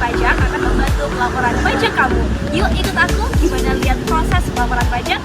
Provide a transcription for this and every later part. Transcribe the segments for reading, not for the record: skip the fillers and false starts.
pajak akan membantu pelaporan pajak kamu. Yuk ikut aku gimana lihat proses pelaporan pajak.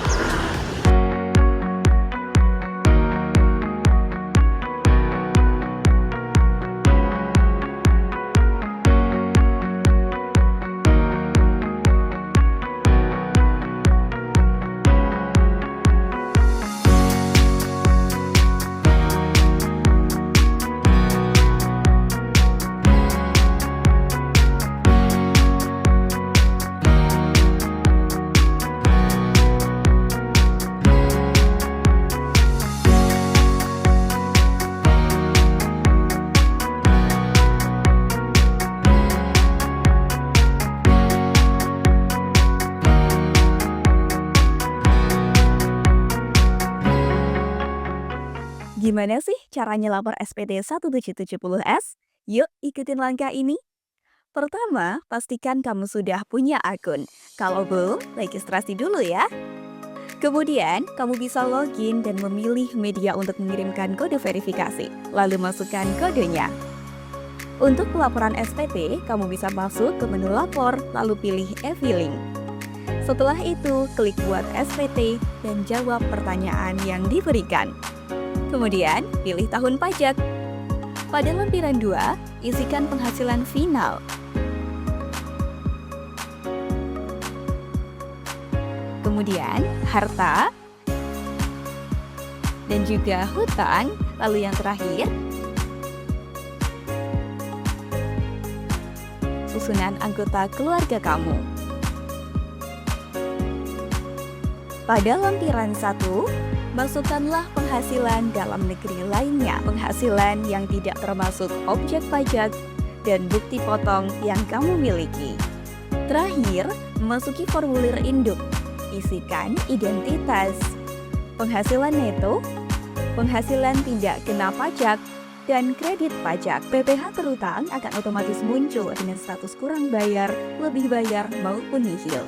Gimana sih caranya lapor SPT 1770S? Yuk ikutin langkah ini. Pertama, pastikan kamu sudah punya akun. Kalau belum, registrasi dulu ya. Kemudian, kamu bisa login dan memilih media untuk mengirimkan kode verifikasi. Lalu masukkan kodenya. Untuk pelaporan SPT, kamu bisa masuk ke menu lapor, lalu pilih e-filing. Setelah itu, klik buat SPT dan jawab pertanyaan yang diberikan. Kemudian, pilih tahun pajak. Pada lampiran 2, isikan penghasilan final. Kemudian, harta. Dan juga hutang. Lalu yang terakhir, susunan anggota keluarga kamu. Pada lampiran 1, masukkanlah penghasilan dalam negeri lainnya, penghasilan yang tidak termasuk objek pajak, dan bukti potong yang kamu miliki. Terakhir, masuki formulir induk, isikan identitas, penghasilan neto, penghasilan tidak kena pajak, dan kredit pajak. PPh terutang akan otomatis muncul dengan status kurang bayar, lebih bayar, maupun nihil.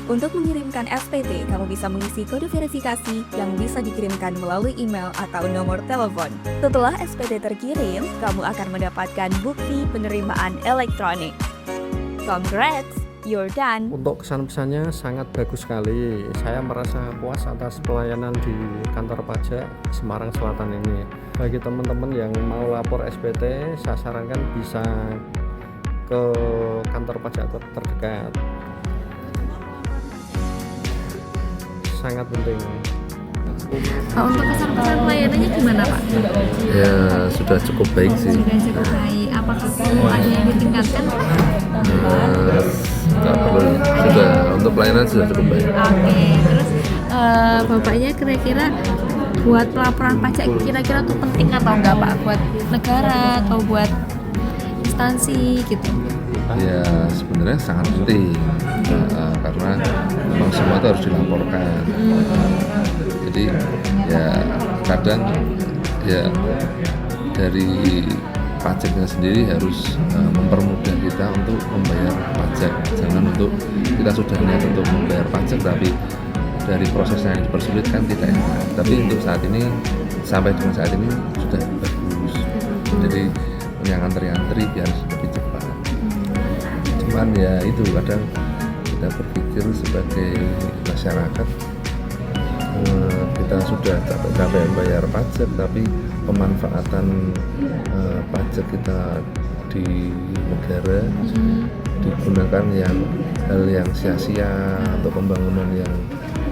Untuk mengirimkan SPT, kamu bisa mengisi kode verifikasi yang bisa dikirimkan melalui email atau nomor telepon. Setelah SPT terkirim, kamu akan mendapatkan bukti penerimaan elektronik. Congrats, you're done! Untuk kesan-pesannya sangat bagus sekali. Saya merasa puas atas pelayanan di kantor pajak Semarang Selatan ini. Bagi teman-teman yang mau lapor SPT, saya sarankan bisa ke kantor pajak terdekat. Sangat penting. Pak, untuk kesan-pesan pelayanannya gimana Pak? Ya sudah cukup baik sih. Sudah cukup baik. Apakah perlu ada yang ditingkatkan? Nggak perlu. Sudah untuk pelayanan sudah cukup baik. Oke, terus Bapaknya kira-kira buat pelaporan pajak kira-kira tuh penting atau enggak Pak? Buat negara atau buat instansi gitu? Ya sebenarnya sangat penting karena memang semua itu harus dilaporkan. Jadi ya kadang ya dari pajaknya sendiri harus mempermudah kita untuk membayar pajak. Jangan untuk kita sudah niat untuk membayar pajak tapi dari prosesnya yang dipersulit kan tidak enak. Tapi untuk saat ini sampai dengan saat ini sudah bagus. Jadi yang antri-antri biar lebih cepat. Cuman ya itu kadang kita berpikir sebagai masyarakat kita sudah capek-capek membayar pajak tapi pemanfaatan pajak kita di negara digunakan yang hal yang sia-sia atau pembangunan yang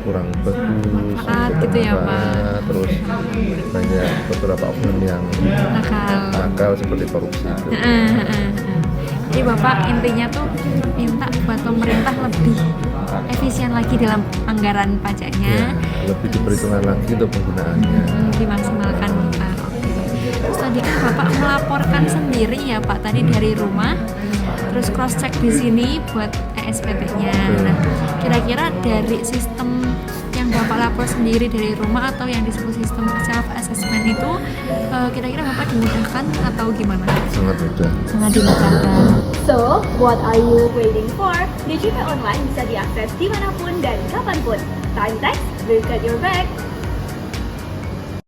kurang bagus gitu ya Pak. Terus banyak beberapa oknum yang nakal seperti korupsi itu. Jadi Bapak intinya tuh minta buat pemerintah lebih efisien lagi dalam anggaran pajaknya, lebih diperhitungkan lagi untuk penggunaannya, dimaksimalkan Pak. Oke. Terus tadi kan Bapak melaporkan sendiri ya Pak tadi dari rumah, terus cross check di sini buat SPT-nya. Nah, kira-kira dari sistem yang Bapak lapor sendiri dari rumah atau yang disebut sistem self assessment itu kira-kira Bapak dimudahkan atau gimana? sangat mudah. Sangat dimudahkan. So, what are you waiting for? DJP Online bisa diakses dimanapun dan kapanpun. Time Text, look at your bag.